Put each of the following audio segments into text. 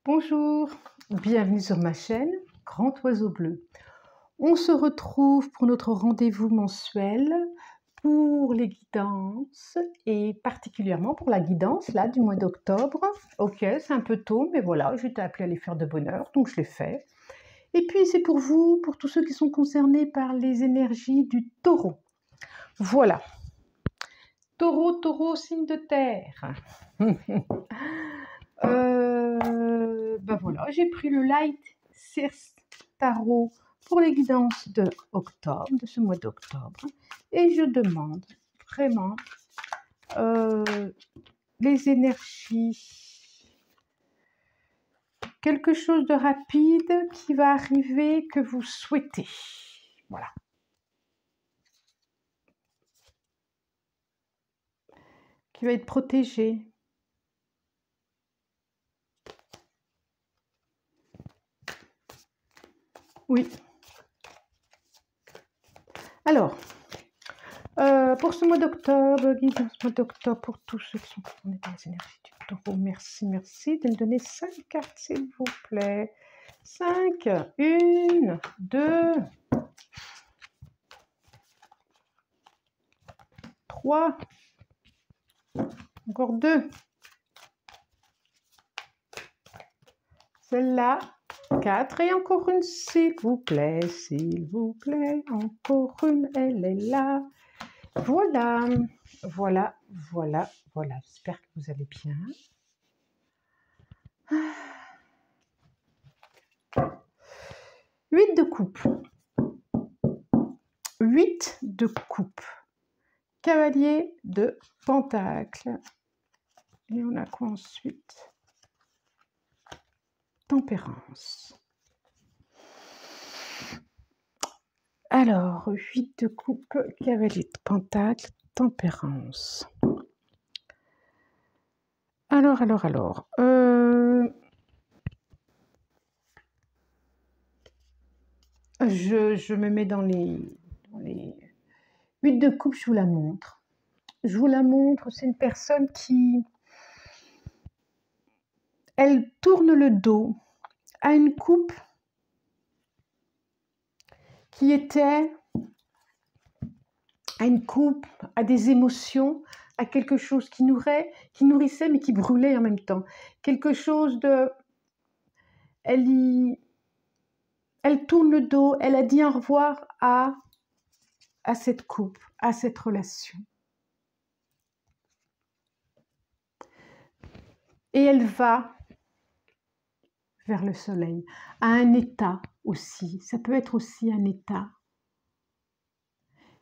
Bonjour, bienvenue sur ma chaîne Grand Oiseau Bleu. On se retrouve pour notre rendez-vous mensuel pour les guidances et particulièrement pour la guidance là du mois d'octobre. Ok, c'est un peu tôt, mais voilà, j'étais appelée à les faire de bonne heure, donc je l'ai fait. Et puis c'est pour vous, pour tous ceux qui sont concernés par les énergies du taureau. Voilà. Taureau, signe de terre. Ben voilà, j'ai pris le Light Circe Tarot pour les guidances de octobre, de ce mois d'octobre, et je demande vraiment les énergies, quelque chose de rapide qui va arriver que vous souhaitez. Voilà. Qui va être protégé. Oui. Alors, pour ce mois d'octobre, guidance mois d'octobre, pour tous ceux qui sont concernés par les énergies du taureau, merci de me donner 5 cartes, s'il vous plaît. 5, 1, 2, 3, encore 2. Celle-là, 4 et encore une, s'il vous plaît, encore une, elle est là. Voilà, voilà. J'espère que vous allez bien. 8 de coupe. 8 de coupe. Cavalier de pentacle. Et on a quoi ensuite? Tempérance. Alors, 8 de coupe, cavalier de pentacle, tempérance. Alors. Je me mets dans les 8 de coupe, je vous la montre. C'est une personne qui... Elle tourne le dos à une coupe qui était... à une coupe, à des émotions, à quelque chose qui nourrissait mais qui brûlait en même temps. Quelque chose de... Elle tourne le dos, elle a dit au revoir à cette coupe, à cette relation. Et elle va vers le soleil, à un état aussi. Ça peut être aussi un état.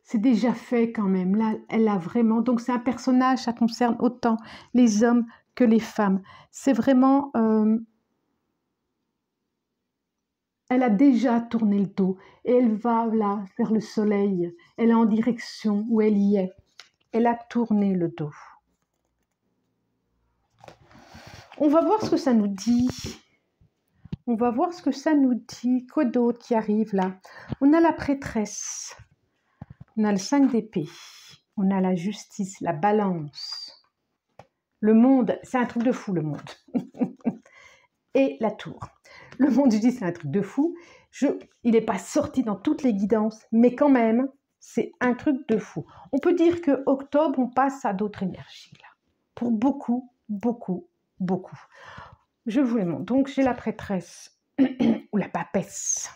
C'est déjà fait quand même. Là, elle a vraiment... Donc, c'est un personnage, ça concerne autant les hommes que les femmes. C'est vraiment... Elle a déjà tourné le dos et elle va là, vers le soleil. Elle est en direction où elle y est. Elle a tourné le dos. On va voir ce que ça nous dit. Quoi d'autre qui arrive là? On a la prêtresse. On a le 5 d'épée. On a la justice, la balance. Le monde, c'est un truc de fou, le monde. Et la tour. Le monde, je dis, c'est un truc de fou. Il n'est pas sorti dans toutes les guidances, mais quand même, c'est un truc de fou. On peut dire que octobre, on passe à d'autres énergies là. Pour beaucoup. Je vous les montre. Donc, j'ai la prêtresse ou la papesse.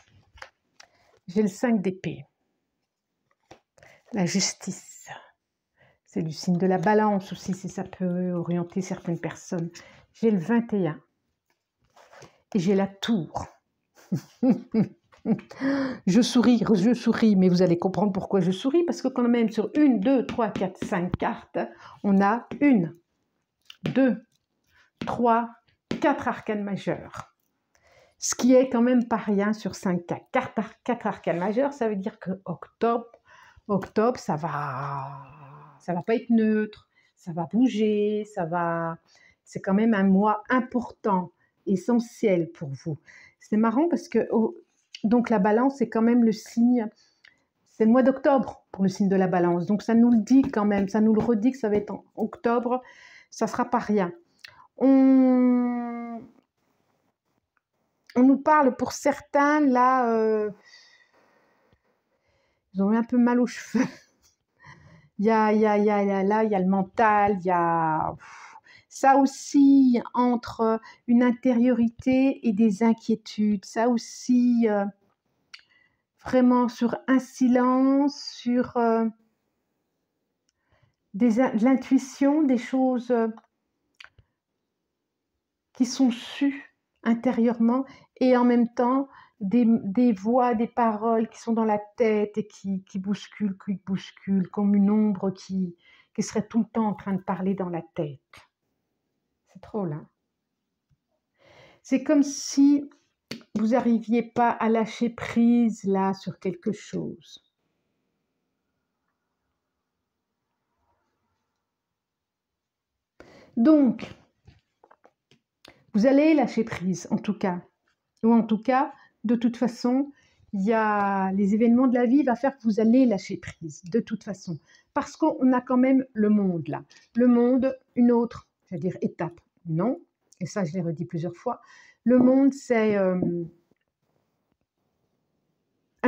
J'ai le 5 d'épée. La justice. C'est du signe de la balance aussi, si ça peut orienter certaines personnes. J'ai le 21. Et j'ai la tour. Je souris, mais vous allez comprendre pourquoi je souris, parce que quand même sur 1, 2, 3, 4, 5 cartes, on a 1, 2, 3, 4 arcanes majeures. Ce qui est quand même pas rien sur 5 cartes. 4 arcanes majeures, ça veut dire que octobre, ça va pas être neutre, ça va bouger, c'est quand même un mois important, essentiel pour vous. C'est marrant parce que donc la balance, c'est quand même le signe, c'est le mois d'octobre pour le signe de la balance. Donc ça nous le dit quand même, ça nous le redit que ça va être en octobre, ça sera pas rien. on nous parle pour certains, là, ils ont eu un peu mal aux cheveux. Là, il y a le mental, il y a ça aussi entre une intériorité et des inquiétudes. Ça aussi, vraiment sur un silence, sur de l'intuition, des choses qui sont sues intérieurement et en même temps des voix, des paroles qui sont dans la tête et qui bousculent, comme une ombre qui serait tout le temps en train de parler dans la tête. C'est drôle, hein? C'est comme si vous n'arriviez pas à lâcher prise là sur quelque chose. Donc, vous allez lâcher prise, en tout cas. Ou en tout cas, de toute façon, il y a les événements de la vie vont faire que vous allez lâcher prise, de toute façon. Parce qu'on a quand même le monde là. Le monde, une autre, c'est-à-dire étape, non. Et ça, je l'ai redit plusieurs fois. Le monde, c'est un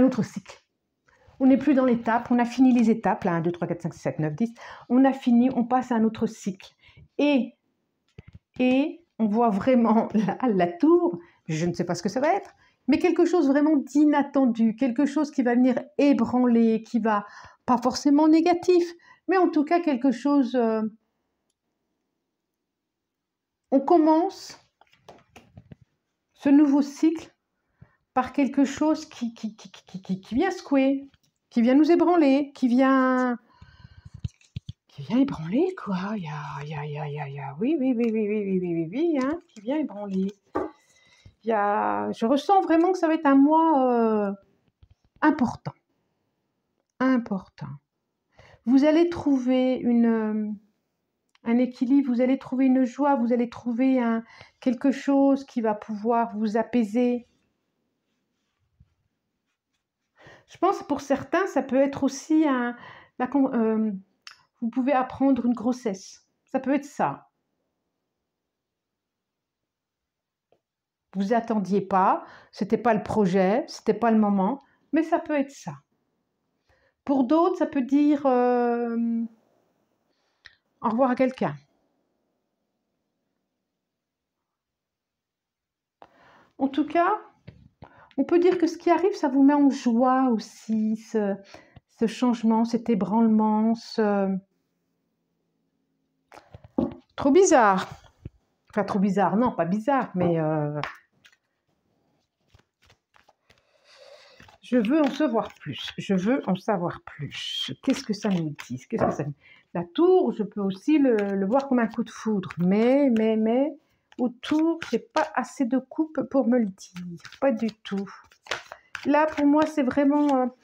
autre cycle. On n'est plus dans l'étape, on a fini les étapes, là, 1, 2, 3, 4, 5, 6, 7, 9, 10. On a fini, on passe à un autre cycle. Et on voit vraiment la tour, je ne sais pas ce que ça va être, mais quelque chose vraiment d'inattendu, quelque chose qui va venir ébranler, qui va, pas forcément négatif, mais en tout cas quelque chose... on commence ce nouveau cycle par quelque chose qui vient secouer, qui vient nous ébranler, qui vient ébranler, quoi. Il y a, oui, hein, qui vient ébranler. Je ressens vraiment que ça va être un mois important. Vous allez trouver un équilibre, vous allez trouver une joie, vous allez trouver quelque chose qui va pouvoir vous apaiser. Je pense que pour certains, ça peut être aussi vous pouvez apprendre une grossesse. Ça peut être ça. Vous attendiez pas, c'était pas le projet, c'était pas le moment, mais ça peut être ça. Pour d'autres, ça peut dire au revoir à quelqu'un. En tout cas, on peut dire que ce qui arrive, ça vous met en joie aussi, ce changement, cet ébranlement, Trop bizarre. Enfin, trop bizarre, non, pas bizarre, mais... Je veux en savoir plus. Je veux en savoir plus. Qu'est-ce que ça nous dit? La tour, je peux aussi le voir comme un coup de foudre. Mais, autour, j'ai pas assez de coupe pour me le dire. Pas du tout. Là, pour moi, c'est vraiment...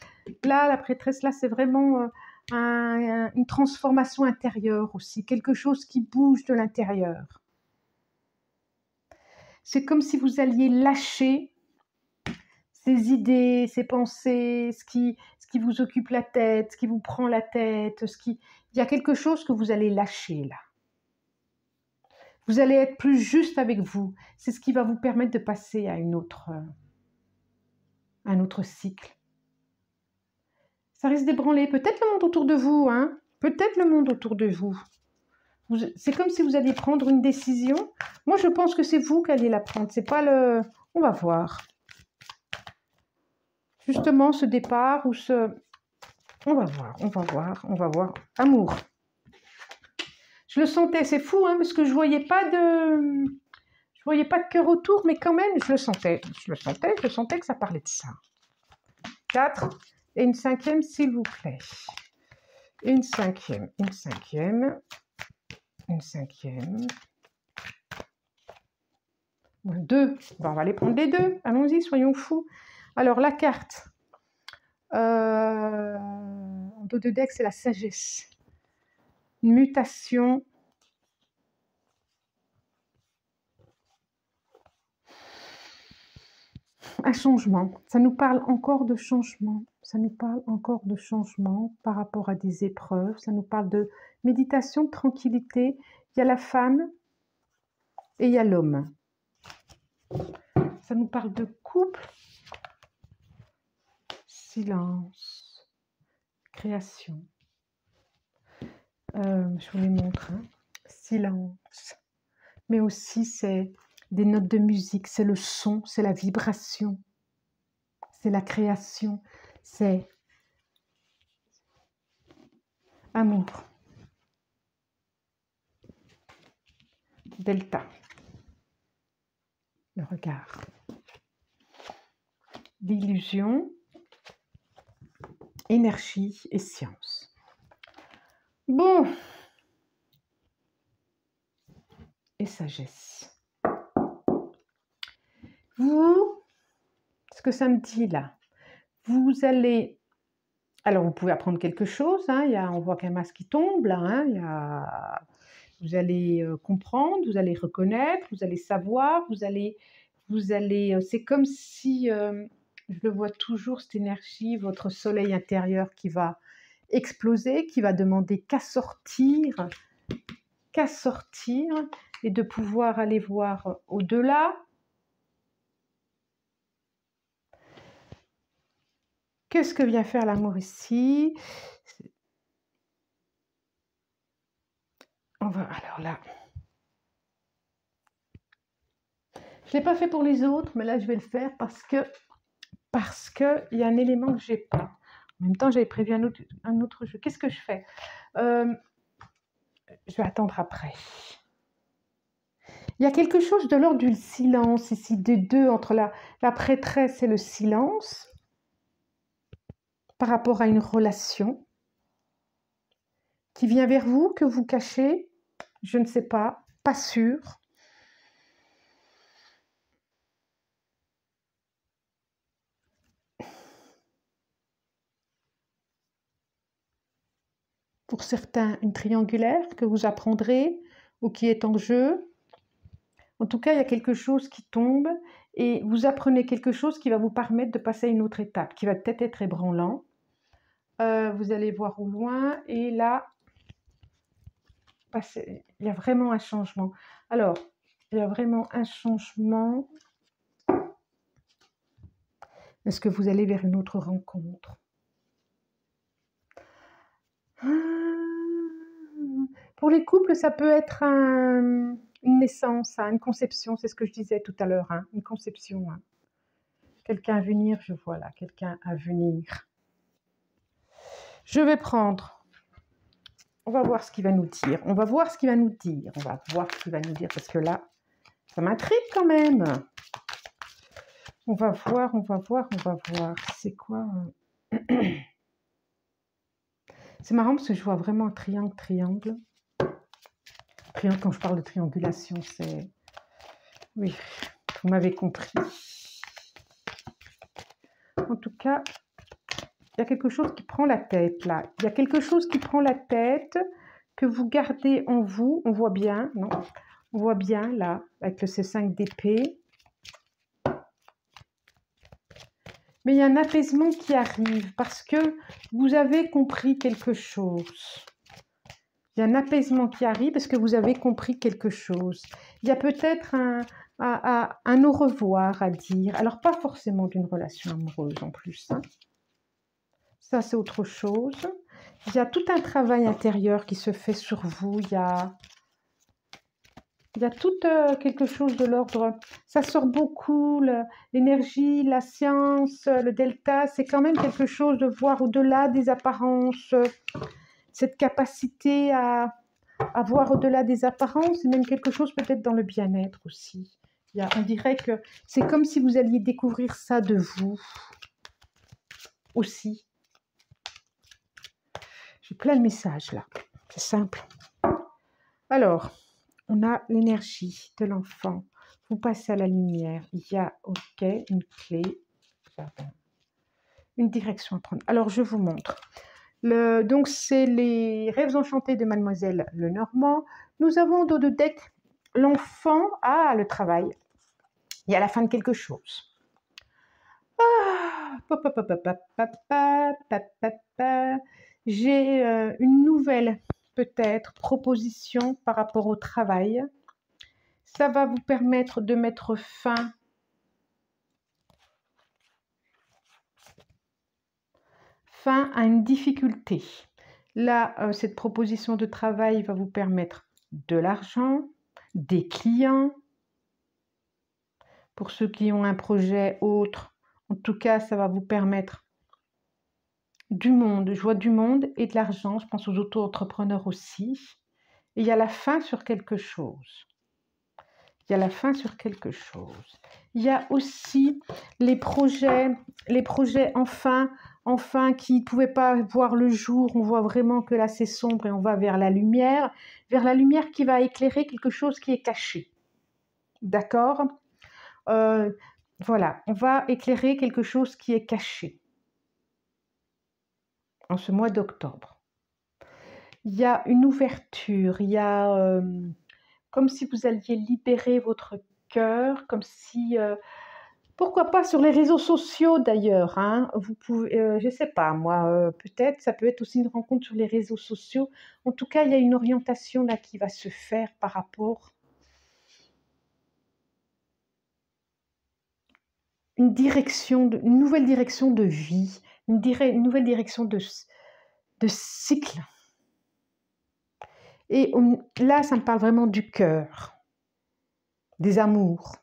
là, la prêtresse, là, c'est vraiment une transformation intérieure aussi. Quelque chose qui bouge de l'intérieur. C'est comme si vous alliez lâcher ces idées, ces pensées, ce qui vous occupe la tête, ce qui vous prend la tête, il y a quelque chose que vous allez lâcher là. Vous allez être plus juste avec vous. C'est ce qui va vous permettre de passer à un autre cycle. Ça risque d'ébranler peut-être le monde autour de vous, hein. Peut-être le monde autour de vous. C'est comme si vous alliez prendre une décision. Moi, je pense que c'est vous qui allez la prendre. C'est pas le... On va voir. Justement, ce départ ou ce... On va voir. Amour. Je le sentais, c'est fou, hein, parce que je voyais pas de cœur autour, mais quand même, je le sentais que ça parlait de ça. 4 et une 5e, s'il vous plaît. Une cinquième. 2. Bon, on va aller prendre les 2. Allons-y, soyons fous. Alors, la carte en dos de deck, c'est la sagesse. Une mutation. Un changement. Ça nous parle encore de changement. Par rapport à des épreuves. Ça nous parle de méditation, de tranquillité. Il y a la femme et il y a l'homme. Ça nous parle de couple, silence, création. Je vous les montre, hein. Silence. Mais aussi, c'est des notes de musique, c'est le son, c'est la vibration, c'est la création, c'est amour. Delta. Le regard. L'illusion, énergie et science. Bon. Et sagesse. Vous, ce que ça me dit là, vous allez... Alors, vous pouvez apprendre quelque chose. Hein, on voit qu'un masque qui tombe là. Hein, vous allez comprendre, vous allez reconnaître, vous allez savoir, vous allez c'est comme si, je le vois toujours, cette énergie, votre soleil intérieur qui va exploser, qui va demander qu'à sortir et de pouvoir aller voir au-delà. Qu'est-ce que vient faire l'amour ici? Alors là, je ne l'ai pas fait pour les autres, mais là je vais le faire parce que il y a un élément que je n'ai pas. En même temps, j'avais prévu un autre jeu. Qu'est-ce que je fais? Je vais attendre après. Il y a quelque chose de l'ordre du silence ici, des deux, entre la prêtresse et le silence, par rapport à une relation qui vient vers vous, que vous cachez, je ne sais pas sûr. Pour certains, une triangulaire que vous apprendrez ou qui est en jeu. En tout cas, il y a quelque chose qui tombe et vous apprenez quelque chose qui va vous permettre de passer à une autre étape, qui va peut-être être ébranlant. Vous allez voir au loin et là, il y a vraiment un changement. Alors, il y a vraiment un changement. Est-ce que vous allez vers une autre rencontre? Pour les couples, ça peut être une naissance, une conception, c'est ce que je disais tout à l'heure, une conception. Quelqu'un à venir, je vois là, quelqu'un à venir. Je vais prendre, on va voir ce qu'il va nous dire, on va voir ce qu'il va nous dire, parce que là, ça m'intrigue quand même. On va voir, c'est quoi? C'est marrant parce que je vois vraiment un triangle. Quand je parle de triangulation, c'est... Oui, vous m'avez compris. En tout cas, il y a quelque chose qui prend la tête, là. Il y a quelque chose qui prend la tête, que vous gardez en vous. On voit bien, non? On voit bien, là, avec le C5 d'épée. Mais il y a un apaisement qui arrive, parce que vous avez compris quelque chose. Il y a un apaisement qui arrive, parce que vous avez compris quelque chose. Il y a peut-être un au revoir à dire. Alors, pas forcément d'une relation amoureuse en plus. Hein. Ça, c'est autre chose. Il y a tout un travail intérieur qui se fait sur vous. Il y a tout quelque chose de l'ordre. Ça sort beaucoup, l'énergie, la science, le delta. C'est quand même quelque chose de voir au-delà des apparences. Cette capacité à voir au-delà des apparences, c'est même quelque chose peut-être dans le bien-être aussi. On dirait que c'est comme si vous alliez découvrir ça de vous aussi. J'ai plein de messages là, c'est simple. Alors, on a l'énergie de l'enfant. Vous passez à la lumière. Il y a, ok, une clé, une direction à prendre. Alors, je vous montre. Donc, c'est les rêves enchantés de Mademoiselle Lenormand. Nous avons dans le deck l'enfant. Ah, le travail. Il y a la fin de quelque chose. J'ai une nouvelle, peut-être, proposition par rapport au travail. Ça va vous permettre de mettre fin fin à une difficulté. Là, cette proposition de travail va vous permettre de l'argent, des clients. Pour ceux qui ont un projet autre, en tout cas, ça va vous permettre du monde, joie du monde et de l'argent. Je pense aux auto-entrepreneurs aussi. Et il y a la fin sur quelque chose. Il y a la fin sur quelque chose. Il y a aussi les projets enfin qui ne pouvaient pas voir le jour. On voit vraiment que là c'est sombre et on va vers la lumière qui va éclairer quelque chose qui est caché. D'accord ? Voilà, on va éclairer quelque chose qui est caché en ce mois d'octobre. Il y a une ouverture, il y a comme si vous alliez libérer votre cœur, comme si, pourquoi pas sur les réseaux sociaux d'ailleurs, hein, vous pouvez, je ne sais pas moi, peut-être, ça peut être aussi une rencontre sur les réseaux sociaux. En tout cas, il y a une orientation là qui va se faire par rapport une nouvelle direction de vie, une nouvelle direction de cycle. Et là, ça me parle vraiment du cœur, des amours.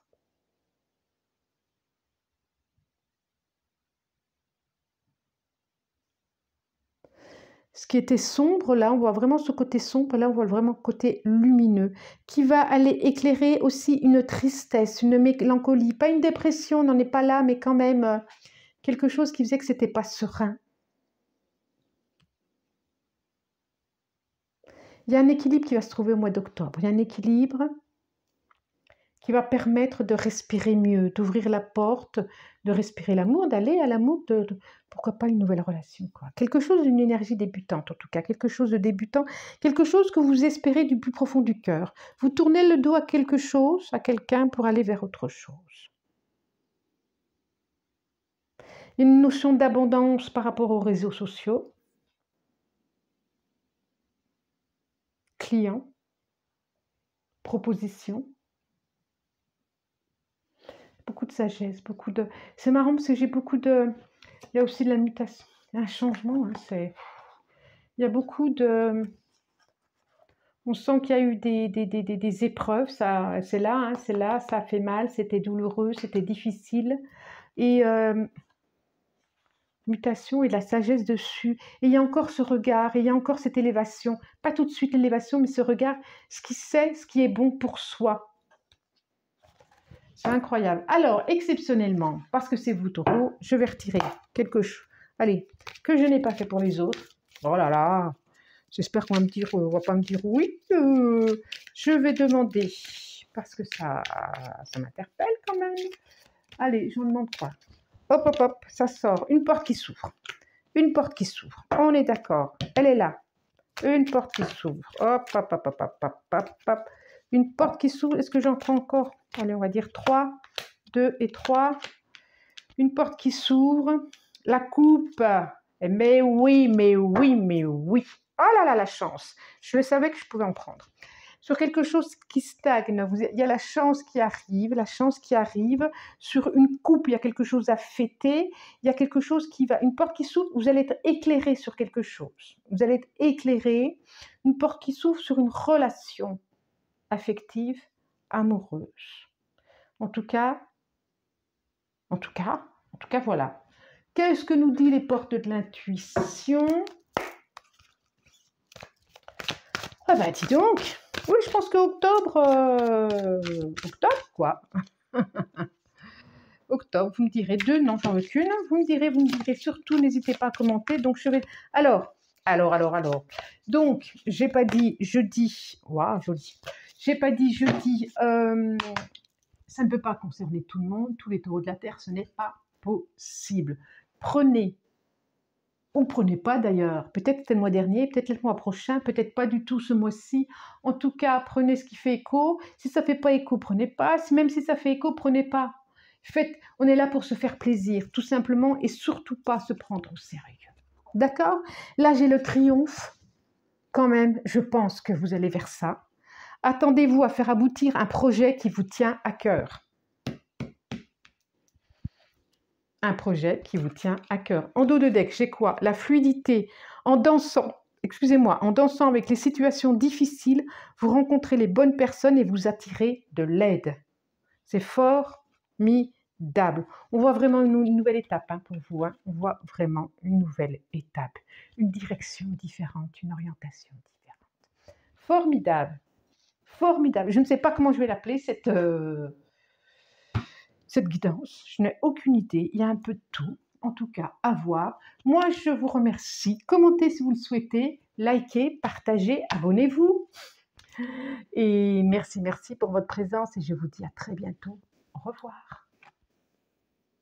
Ce qui était sombre, là, on voit vraiment ce côté sombre, là, on voit vraiment le côté lumineux, qui va aller éclairer aussi une tristesse, une mélancolie, pas une dépression, on n'en est pas là, mais quand même quelque chose qui faisait que c'était pas serein. Il y a un équilibre qui va se trouver au mois d'octobre, il y a un équilibre qui va permettre de respirer mieux, d'ouvrir la porte, de respirer l'amour, d'aller à l'amour, pourquoi pas une nouvelle relation, quoi. Quelque chose d'une énergie débutante, en tout cas, quelque chose de débutant, quelque chose que vous espérez du plus profond du cœur. Vous tournez le dos à quelque chose, à quelqu'un pour aller vers autre chose. Une notion d'abondance par rapport aux réseaux sociaux, clients, propositions. Beaucoup de sagesse, beaucoup de... C'est marrant parce que j'ai beaucoup de... Il y a aussi de la mutation, un changement. Hein, il y a beaucoup de... On sent qu'il y a eu des épreuves, c'est là, hein, c'est là, ça a fait mal, c'était douloureux, c'était difficile. Et mutation et de la sagesse dessus. Et il y a encore ce regard, et il y a encore cette élévation. Pas tout de suite l'élévation, mais ce regard, ce qui sait, ce qui est bon pour soi. C'est incroyable. Alors, exceptionnellement, parce que c'est vous, taureau, je vais retirer quelque chose. Allez, que je n'ai pas fait pour les autres. Oh là là, j'espère qu'on va me dire, on va pas me dire oui. Je vais demander, parce que ça m'interpelle quand même. Allez, j'en demande quoi. Hop, hop, hop, ça sort. Une porte qui s'ouvre. Une porte qui s'ouvre. On est d'accord. Elle est là. Une porte qui s'ouvre. Hop, hop, hop, hop, hop, hop, hop, hop. Une porte qui s'ouvre. Est-ce que j'en prends encore? Allez, on va dire 3, 2 et 3. Une porte qui s'ouvre. La coupe. Mais oui, mais oui, mais oui. Oh là là, la chance. Je le savais que je pouvais en prendre. Sur quelque chose qui stagne, il y a la chance qui arrive. Sur une coupe, il y a quelque chose à fêter. Il y a quelque chose qui va... Une porte qui s'ouvre, vous allez être éclairé sur quelque chose. Vous allez être éclairé. Une porte qui s'ouvre sur une relation affective, amoureuse. En tout cas, voilà. Qu'est-ce que nous dit les portes de l'intuition? Ah bah dis donc, oui, je pense qu'octobre, octobre quoi. Octobre, vous me direz 2, non, j'en veux qu'une. Vous me direz surtout, n'hésitez pas à commenter. Donc je vais, alors. Donc, j'ai pas dit jeudi, waouh, joli. J'ai pas dit jeudi, ça ne peut pas concerner tout le monde, tous les taureaux de la Terre, ce n'est pas possible. Prenez, ou prenez pas d'ailleurs, peut-être c'était le mois dernier, peut-être le mois prochain, peut-être pas du tout ce mois-ci. En tout cas, prenez ce qui fait écho. Si ça fait pas écho, prenez pas. Même si ça fait écho, prenez pas. Faites, on est là pour se faire plaisir, tout simplement, et surtout pas se prendre au sérieux. D'accord? Là, j'ai le triomphe. Quand même, je pense que vous allez vers ça. Attendez-vous à faire aboutir un projet qui vous tient à cœur. un projet qui vous tient à cœur. En dos de deck, j'ai quoi? La fluidité. En dansant, excusez-moi, en dansant avec les situations difficiles, vous rencontrez les bonnes personnes et vous attirez de l'aide. C'est formidable. On voit vraiment une nouvelle étape hein, pour vous. Hein. On voit vraiment une nouvelle étape, une direction différente, une orientation différente. Formidable. Formidable. Je ne sais pas comment je vais l'appeler, cette guidance. Je n'ai aucune idée. Il y a un peu de tout. En tout cas, à voir. Moi, je vous remercie. Commentez si vous le souhaitez. Likez, partagez, abonnez-vous. Et merci pour votre présence et je vous dis à très bientôt. Au revoir.